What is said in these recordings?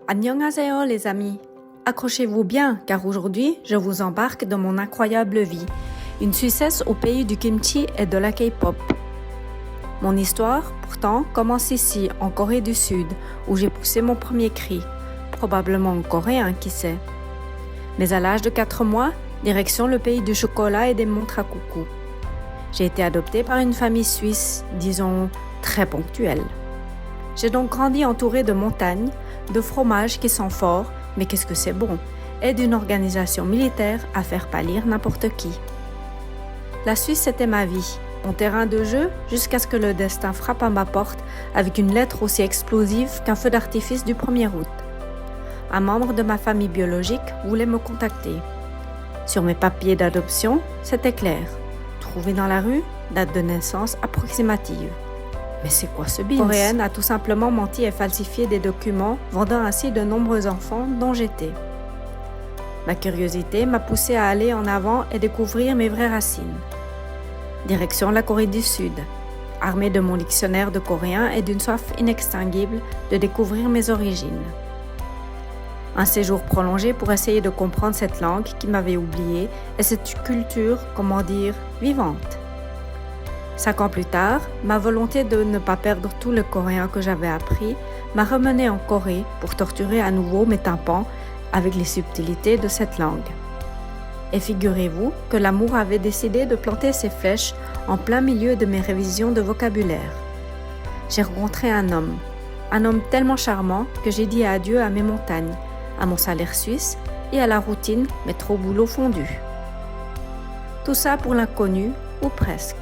Annyeonghaseyo les amis. Accrochez-vous bien car aujourd'hui je vous embarque dans mon incroyable vie. Une Suissesse au pays du kimchi et de la K-pop. Mon histoire, pourtant, commence ici, en Corée du Sud, où j'ai poussé mon premier cri. Probablement en coréen, qui sait. Mais à l'âge de 4 mois, direction le pays du chocolat et des montres à coucou. J'ai été adoptée par une famille suisse, disons, très ponctuelle. J'ai donc grandi entourée de montagnes, de fromages qui sont forts, mais qu'est-ce que c'est bon, et d'une organisation militaire à faire pâlir n'importe qui. La Suisse, c'était ma vie, mon terrain de jeu, jusqu'à ce que le destin frappe à ma porte avec une lettre aussi explosive qu'un feu d'artifice du 1er août. Un membre de ma famille biologique voulait me contacter. Sur mes papiers d'adoption, c'était clair. Trouvé dans la rue, date de naissance approximative. Mais c'est quoi ce beans? Coréenne a tout simplement menti et falsifié des documents, vendant ainsi de nombreux enfants dont j'étais. Ma curiosité m'a poussée à aller en avant et découvrir mes vraies racines. Direction la Corée du Sud, armée de mon dictionnaire de coréen et d'une soif inextinguible de découvrir mes origines. Un séjour prolongé pour essayer de comprendre cette langue qui m'avait oubliée et cette culture, comment dire, vivante. 5 ans plus tard, ma volonté de ne pas perdre tout le coréen que j'avais appris m'a ramené en Corée pour torturer à nouveau mes tympans avec les subtilités de cette langue. Et figurez-vous que l'amour avait décidé de planter ses flèches en plein milieu de mes révisions de vocabulaire. J'ai rencontré un homme tellement charmant que j'ai dit adieu à mes montagnes, à mon salaire suisse et à la routine métro boulot fondu. Tout ça pour l'inconnu, ou presque.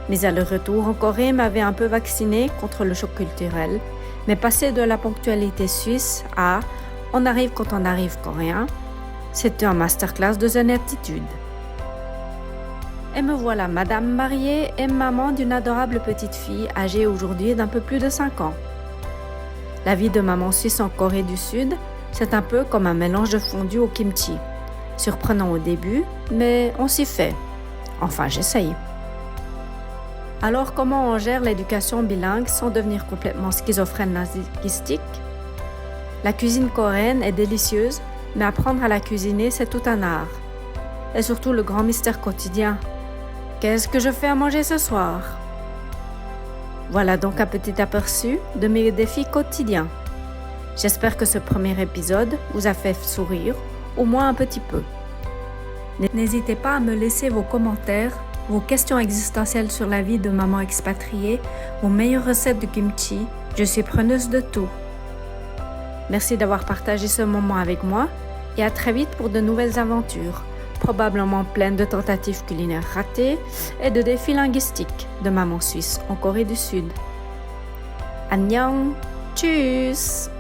Mes allers-retours en Corée m'avaient un peu vacciné contre le choc culturel, mais passer de la ponctualité suisse à « on arrive quand on arrive coréen », c'était un masterclass de zen attitude. Et me voilà madame mariée et maman d'une adorable petite fille âgée aujourd'hui d'un peu plus de 5 ans. La vie de maman suisse en Corée du Sud, c'est un peu comme un mélange de fondu au kimchi. Surprenant au début, mais on s'y fait. Enfin, j'essaye. Alors, comment on gère l'éducation bilingue sans devenir complètement schizophrène linguistique? La cuisine coréenne est délicieuse, mais apprendre à la cuisiner, c'est tout un art. Et surtout le grand mystère quotidien. Qu'est-ce que je fais à manger ce soir? Voilà donc un petit aperçu de mes défis quotidiens. J'espère que ce premier épisode vous a fait sourire, au moins un petit peu. N'hésitez pas à me laisser vos commentaires, vos questions existentielles sur la vie de maman expatriée, vos meilleures recettes de kimchi. Je suis preneuse de tout. Merci d'avoir partagé ce moment avec moi et à très vite pour de nouvelles aventures, probablement pleines de tentatives culinaires ratées et de défis linguistiques de maman suisse en Corée du Sud. Annyeong, tschüss!